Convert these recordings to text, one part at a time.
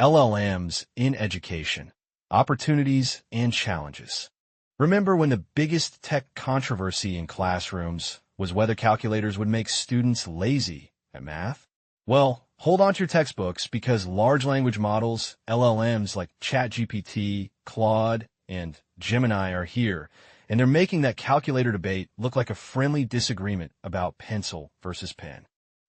LLMs in education, opportunities and challenges. Remember when the biggest tech controversy in classrooms was whether calculators would make students lazy at math? Well, hold on to your textbooks because large language models, LLMs like ChatGPT, Claude, and Gemini are here, and they're making that calculator debate look like a friendly disagreement about pencil versus pen.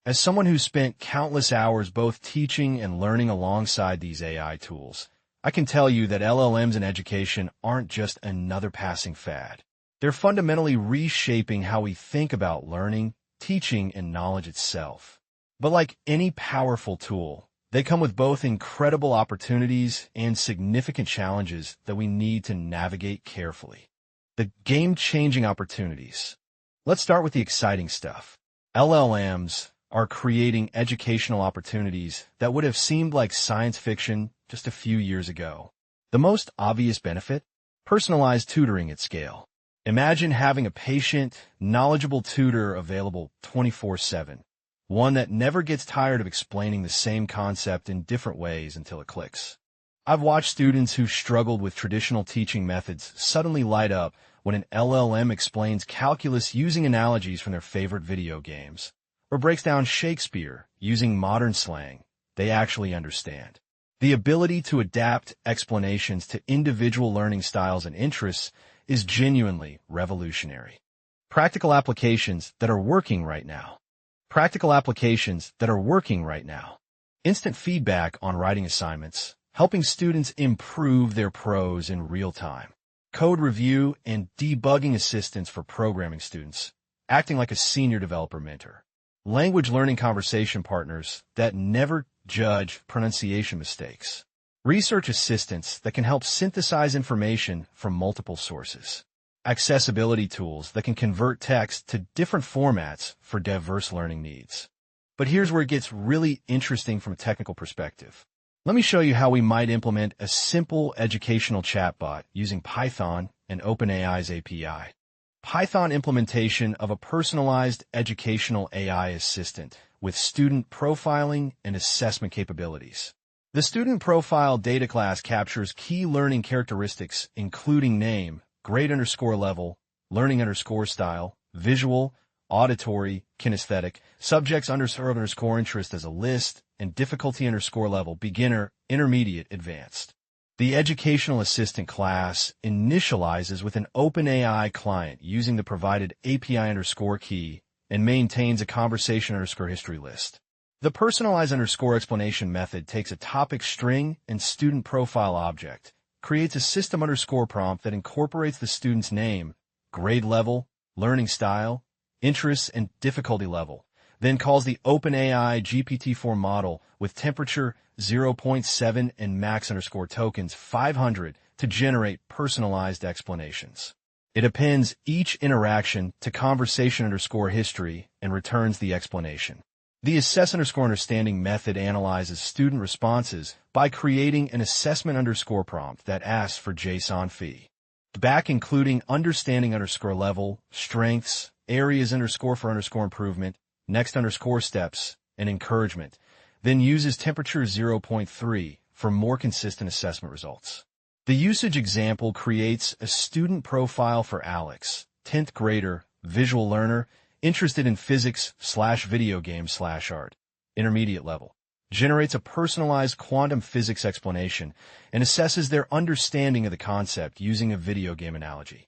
As someone who's spent countless hours both teaching and learning alongside these AI tools, I can tell you that LLMs in education aren't just another passing fad. They're fundamentally reshaping how we think about learning, teaching, and knowledge itself. But like any powerful tool, they come with both incredible opportunities and significant challenges that we need to navigate carefully. The game-changing opportunities. Let's start with the exciting stuff. LLMs are creating educational opportunities that would have seemed like science fiction just a few years ago. The most obvious benefit? Personalized tutoring at scale. Imagine having a patient, knowledgeable tutor available 24/7, one that never gets tired of explaining the same concept in different ways until it clicks. I've watched students who struggled with traditional teaching methods suddenly light up when an LLM explains calculus using analogies from their favorite video games, or breaks down Shakespeare using modern slang they actually understand. The ability to adapt explanations to individual learning styles and interests is genuinely revolutionary. Practical applications that are working right now. Practical applications that are working right now. Instant feedback on writing assignments, helping students improve their prose in real time. Code review and debugging assistance for programming students, acting like a senior developer mentor. Language learning conversation partners that never judge pronunciation mistakes. Research assistants that can help synthesize information from multiple sources. Accessibility tools that can convert text to different formats for diverse learning needs. But here's where it gets really interesting from a technical perspective. Let me show you how we might implement a simple educational chatbot using Python and OpenAI's API. Python implementation of a personalized educational AI assistant with student profiling and assessment capabilities. The student profile data class captures key learning characteristics including name, grade_level, learning_style, visual, auditory, kinesthetic, subjects_interest as a list, and difficulty_level, beginner, intermediate, advanced. The educational assistant class initializes with an OpenAI client using the provided API_key and maintains a conversation_history list. The personalize_explanation method takes a topic string and student profile object, creates a system_prompt that incorporates the student's name, grade level, learning style, interests, and difficulty level, then calls the OpenAI GPT-4 model with temperature 0.7 and max_tokens 500 to generate personalized explanations. It appends each interaction to conversation_history and returns the explanation. The assess_understanding method analyzes student responses by creating an assessment_prompt that asks for JSON feedback, including understanding_level, strengths, areas_for improvement, next_steps, and encouragement, then uses temperature 0.3 for more consistent assessment results. The usage example creates a student profile for Alex, 10th grader, visual learner, interested in physics/video games/art, intermediate level, generates a personalized quantum physics explanation, and assesses their understanding of the concept using a video game analogy.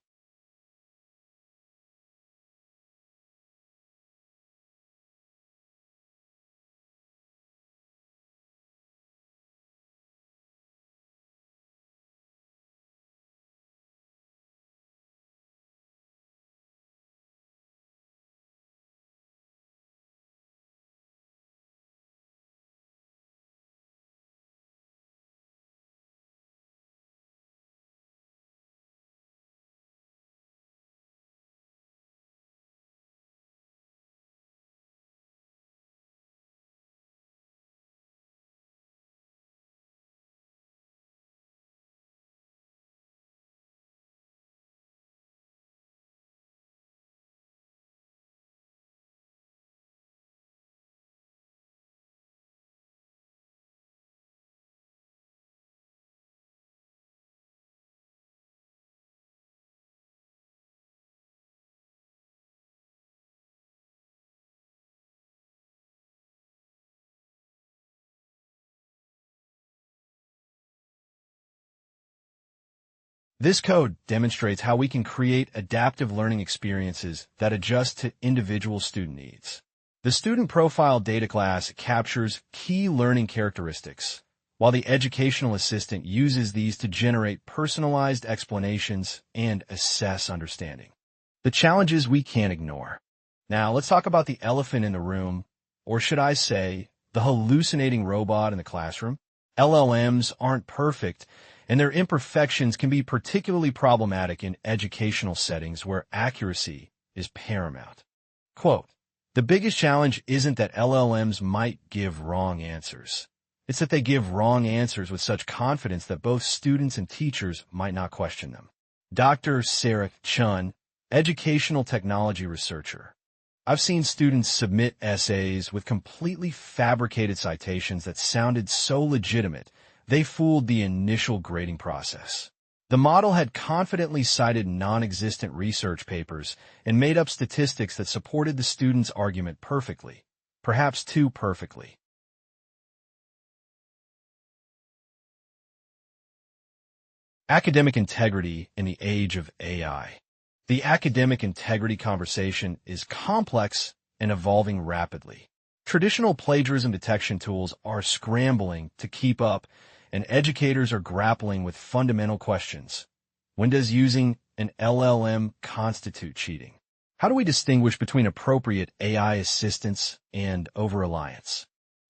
This code demonstrates how we can create adaptive learning experiences that adjust to individual student needs. The Student Profile data class captures key learning characteristics, while the Educational Assistant uses these to generate personalized explanations and assess understanding. The challenges we can't ignore. Now, let's talk about the elephant in the room, or should I say, the hallucinating robot in the classroom. LLMs aren't perfect, and their imperfections can be particularly problematic in educational settings where accuracy is paramount. Quote, "The biggest challenge isn't that LLMs might give wrong answers. It's that they give wrong answers with such confidence that both students and teachers might not question them." Dr. Sarah Chun, educational technology researcher. I've seen students submit essays with completely fabricated citations that sounded so legitimate, they fooled the initial grading process. The model had confidently cited non-existent research papers and made up statistics that supported the student's argument perfectly, perhaps too perfectly. Academic integrity in the age of AI. The academic integrity conversation is complex and evolving rapidly. Traditional plagiarism detection tools are scrambling to keep up, and educators are grappling with fundamental questions. When does using an LLM constitute cheating? How do we distinguish between appropriate AI assistance and over-reliance?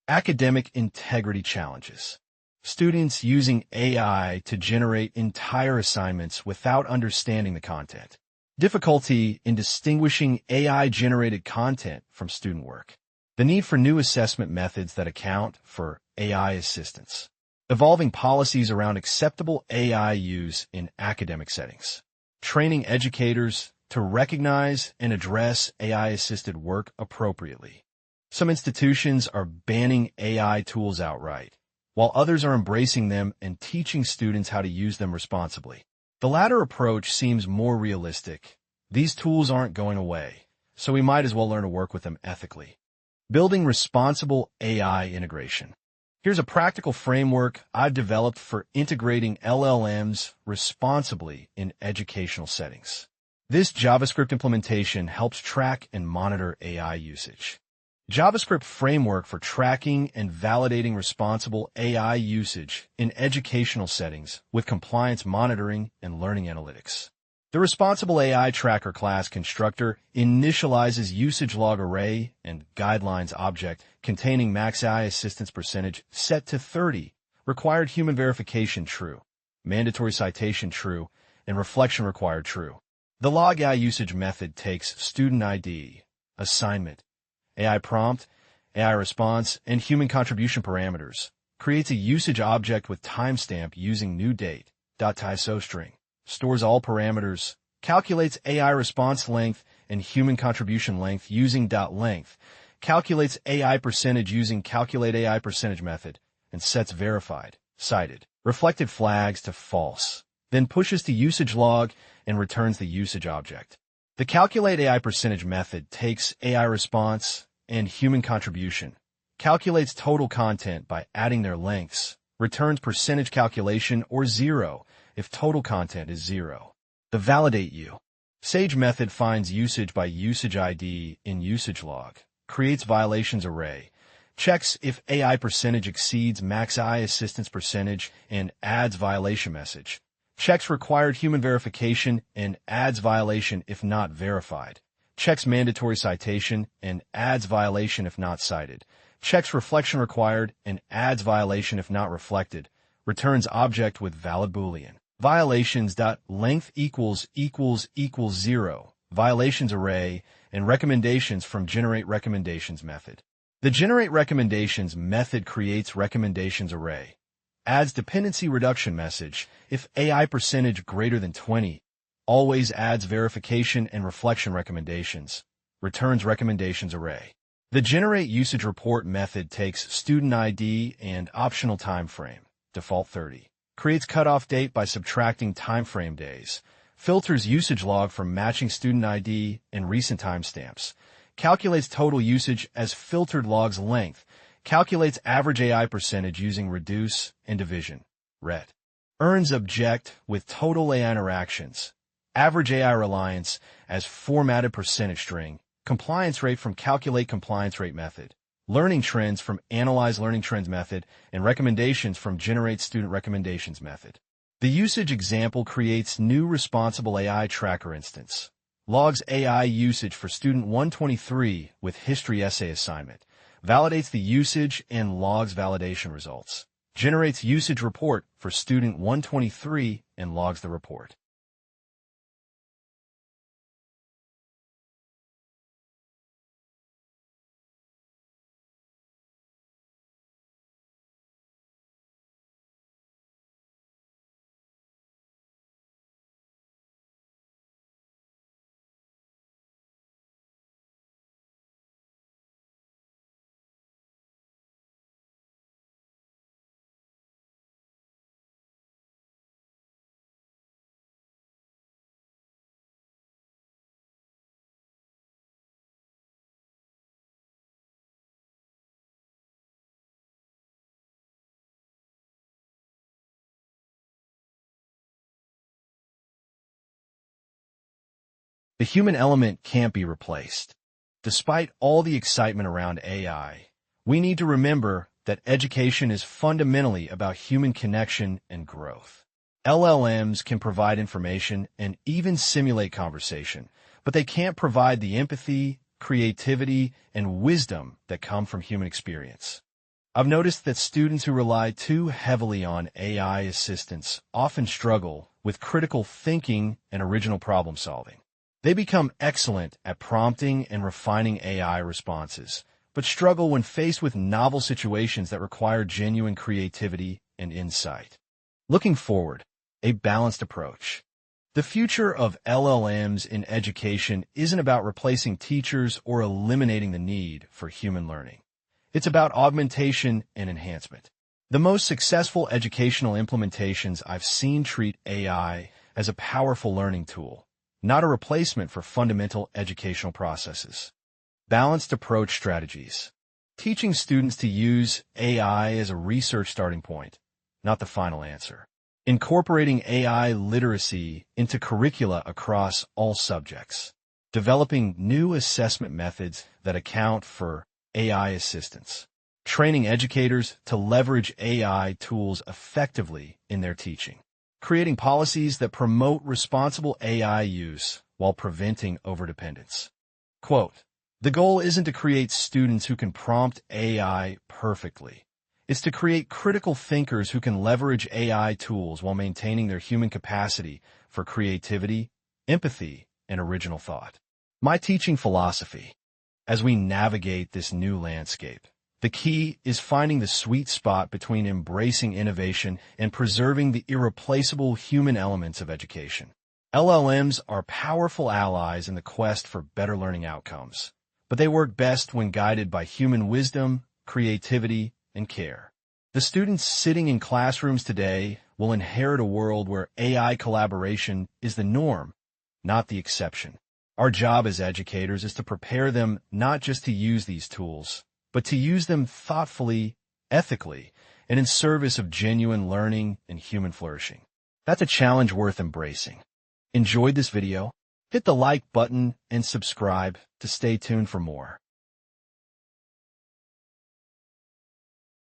Academic integrity challenges. Students using AI to generate entire assignments without understanding the content. Difficulty in distinguishing AI-generated content from student work. The need for new assessment methods that account for AI assistance. Evolving policies around acceptable AI use in academic settings. Training educators to recognize and address AI-assisted work appropriately. Some institutions are banning AI tools outright, while others are embracing them and teaching students how to use them responsibly. The latter approach seems more realistic. These tools aren't going away, so we might as well learn to work with them ethically. Building responsible AI integration. Here's a practical framework I've developed for integrating LLMs responsibly in educational settings. This JavaScript implementation helps track and monitor AI usage. JavaScript framework for tracking and validating responsible AI usage in educational settings with compliance monitoring and learning analytics. The Responsible AI Tracker class constructor initializes usage log array and guidelines object containing max AI assistance percentage set to 30, required human verification true, mandatory citation true, and reflection required true. The log AI usage method takes student ID, assignment, AI prompt, AI response, and human contribution parameters, creates a usage object with timestamp using new date, .tyso string, stores all parameters, calculates AI response length and human contribution length using .length, calculates AI percentage using calculate AI percentage method, and sets verified, cited, reflected flags to false, then pushes to usage log and returns the usage object. The calculate AI percentage method takes AI response and human contribution, calculates total content by adding their lengths, returns percentage calculation or 0 if total content is 0. The validate you. Sage method finds usage by usage ID in usage log, creates violations array, checks if AI percentage exceeds max AI assistance percentage and adds violation message, checks required human verification and adds violation if not verified, checks mandatory citation and adds violation if not cited, checks reflection required and adds violation if not reflected, returns object with valid boolean. Violations.length equals 0, violations array, and recommendations from generate recommendations method. The generate recommendations method creates recommendations array, adds dependency reduction message if AI percentage greater than 20, always adds verification and reflection recommendations, returns recommendations array. The generate usage report method takes student ID and optional time frame, default 30, creates cutoff date by subtracting time frame days, filters usage log from matching student ID and recent timestamps, calculates total usage as filtered logs length, calculates average AI percentage using reduce and division, ret. Earns object with total AI interactions, average AI reliance as formatted percentage string, compliance rate from calculate compliance rate method, learning trends from analyze learning trends method, and recommendations from generate student recommendations method. The usage example creates new responsible AI tracker instance. Logs AI usage for student 123 with history essay assignment. Validates the usage and logs validation results. Generates usage report for student 123 and logs the report. The human element can't be replaced. Despite all the excitement around AI, we need to remember that education is fundamentally about human connection and growth. LLMs can provide information and even simulate conversation, but they can't provide the empathy, creativity, and wisdom that come from human experience. I've noticed that students who rely too heavily on AI assistance often struggle with critical thinking and original problem solving. They become excellent at prompting and refining AI responses, but struggle when faced with novel situations that require genuine creativity and insight. Looking forward, a balanced approach. The future of LLMs in education isn't about replacing teachers or eliminating the need for human learning. It's about augmentation and enhancement. The most successful educational implementations I've seen treat AI as a powerful learning tool, not a replacement for fundamental educational processes. Balanced approach strategies. Teaching students to use AI as a research starting point, not the final answer. Incorporating AI literacy into curricula across all subjects. Developing new assessment methods that account for AI assistance. Training educators to leverage AI tools effectively in their teaching. Creating policies that promote responsible AI use while preventing overdependence. Quote, "The goal isn't to create students who can prompt AI perfectly. It's to create critical thinkers who can leverage AI tools while maintaining their human capacity for creativity, empathy, and original thought." My teaching philosophy. As we navigate this new landscape, the key is finding the sweet spot between embracing innovation and preserving the irreplaceable human elements of education. LLMs are powerful allies in the quest for better learning outcomes, but they work best when guided by human wisdom, creativity, and care. The students sitting in classrooms today will inherit a world where AI collaboration is the norm, not the exception. Our job as educators is to prepare them not just to use these tools, but to use them thoughtfully, ethically, and in service of genuine learning and human flourishing. That's a challenge worth embracing. Enjoyed this video? Hit the like button and subscribe to stay tuned for more.